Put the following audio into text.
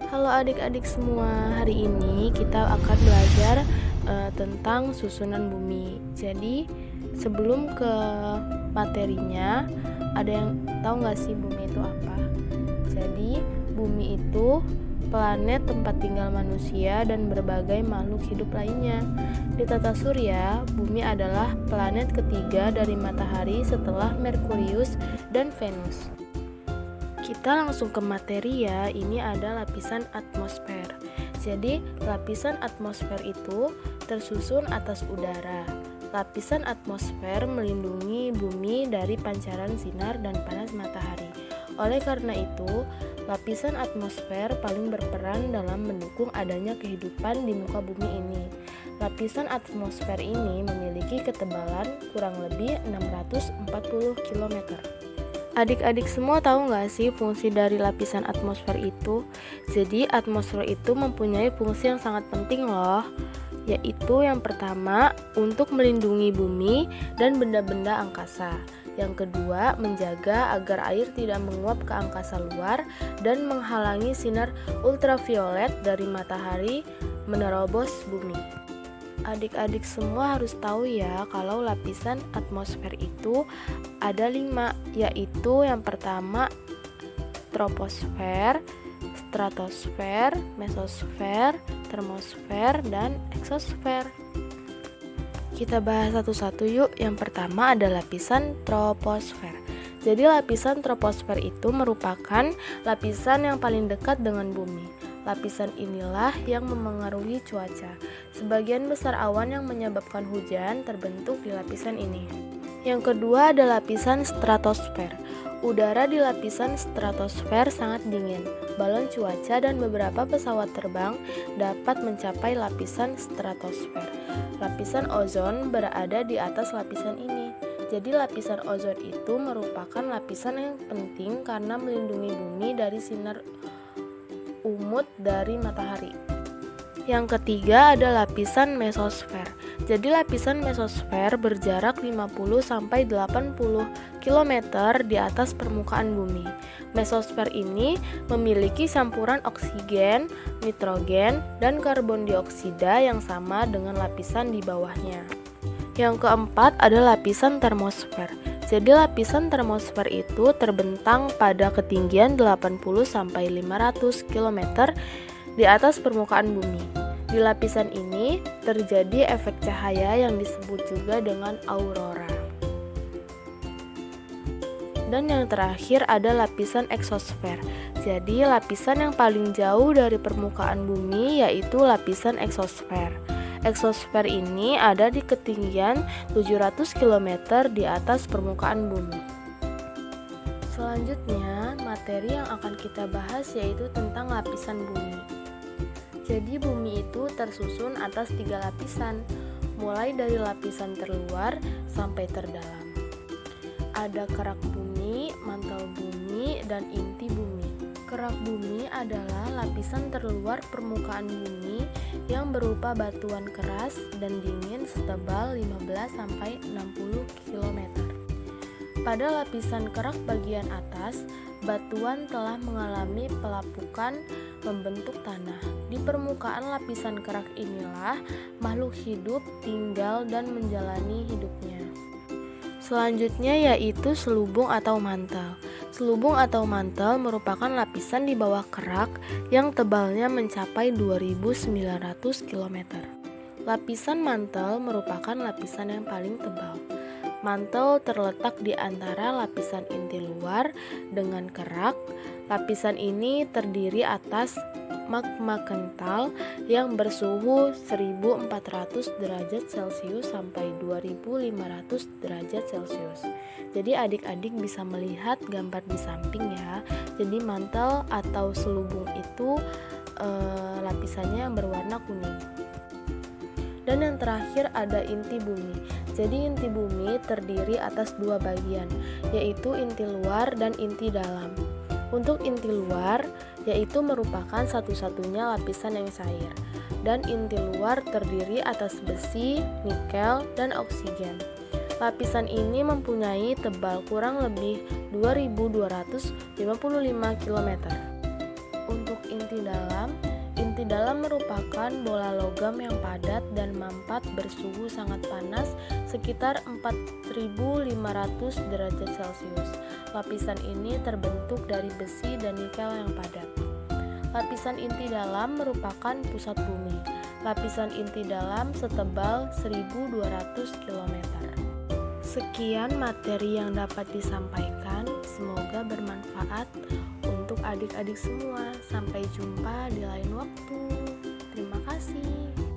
Halo adik-adik semua, hari ini kita akan belajar tentang susunan bumi. Jadi sebelum ke materinya, ada yang tahu nggak sih bumi itu apa? Jadi bumi itu planet tempat tinggal manusia dan berbagai makhluk hidup lainnya. Di tata surya, bumi adalah planet ketiga dari matahari setelah Merkurius dan Venus. Kita langsung ke materi ya, ini ada lapisan atmosfer. Jadi, lapisan atmosfer itu tersusun atas udara. Lapisan atmosfer melindungi bumi dari pancaran sinar dan panas matahari. Oleh karena itu, lapisan atmosfer paling berperan dalam mendukung adanya kehidupan di muka bumi ini. Lapisan atmosfer ini memiliki ketebalan kurang lebih 640 km. Adik-adik semua tahu nggak sih fungsi dari lapisan atmosfer itu? Jadi atmosfer itu mempunyai fungsi yang sangat penting loh, yaitu yang pertama untuk melindungi bumi dan benda-benda angkasa. Yang kedua, menjaga agar air tidak menguap ke angkasa luar dan menghalangi sinar ultraviolet dari matahari menerobos bumi. Adik-adik semua harus tahu ya kalau lapisan atmosfer itu ada 5, yaitu yang pertama troposfer, stratosfer, mesosfer, termosfer, dan eksosfer. Kita bahas satu-satu yuk. Yang pertama ada lapisan troposfer. Jadi lapisan troposfer itu merupakan lapisan yang paling dekat dengan bumi. Lapisan inilah yang memengaruhi cuaca. Sebagian besar awan yang menyebabkan hujan terbentuk di lapisan ini. Yang kedua ada lapisan stratosfer. Udara di lapisan stratosfer sangat dingin. Balon cuaca dan beberapa pesawat terbang dapat mencapai lapisan stratosfer. Lapisan ozon berada di atas lapisan ini. Jadi lapisan ozon itu merupakan lapisan yang penting karena melindungi bumi dari sinar umut dari matahari. Yang ketiga ada lapisan mesosfer. Jadi lapisan mesosfer berjarak 50-80 km di atas permukaan bumi. Mesosfer ini memiliki campuran oksigen, nitrogen, dan karbon dioksida yang sama dengan lapisan di bawahnya. Yang keempat ada lapisan termosfer. Jadi lapisan termosfer itu terbentang pada ketinggian 80-500 km di atas permukaan bumi. Di lapisan ini terjadi efek cahaya yang disebut juga dengan aurora. Dan yang terakhir ada lapisan eksosfer. Jadi lapisan yang paling jauh dari permukaan bumi yaitu lapisan eksosfer. Eksosfer ini ada di ketinggian 700 km di atas permukaan bumi. Selanjutnya, materi yang akan kita bahas yaitu tentang lapisan bumi. Jadi bumi itu tersusun atas 3 lapisan, mulai dari lapisan terluar sampai terdalam. Ada kerak bumi, mantel bumi, dan inti bumi. Kerak bumi adalah lapisan terluar permukaan bumi yang berupa batuan keras dan dingin setebal 15-60 km. Pada lapisan kerak bagian atas, batuan telah mengalami pelapukan membentuk tanah. Di permukaan lapisan kerak inilah makhluk hidup tinggal dan menjalani hidupnya. Selanjutnya yaitu selubung atau mantel. Selubung atau mantel merupakan lapisan di bawah kerak yang tebalnya mencapai 2.900 km. Lapisan mantel merupakan lapisan yang paling tebal. Mantel terletak di antara lapisan inti luar dengan kerak. Lapisan ini terdiri atas magma kental yang bersuhu 1400 derajat Celcius sampai 2500 derajat Celcius. Jadi adik-adik bisa melihat gambar di samping ya. Jadi mantel atau selubung itu lapisannya yang berwarna kuning. Dan yang terakhir ada inti bumi. Jadi inti bumi terdiri atas 2 bagian, yaitu inti luar dan inti dalam. Untuk inti luar, yaitu merupakan satu-satunya lapisan yang cair, dan inti luar terdiri atas besi, nikel, dan oksigen. Lapisan ini mempunyai tebal kurang lebih 2.255 km. Untuk inti dalam. Inti dalam merupakan bola logam yang padat dan mampat bersuhu sangat panas sekitar 4.500 derajat Celcius. Lapisan ini terbentuk dari besi dan nikel yang padat. Lapisan inti dalam merupakan pusat bumi. Lapisan inti dalam setebal 1.200 km. Sekian materi yang dapat disampaikan, semoga bermanfaat untuk adik-adik semua. Sampai jumpa di lain waktu. Terima kasih.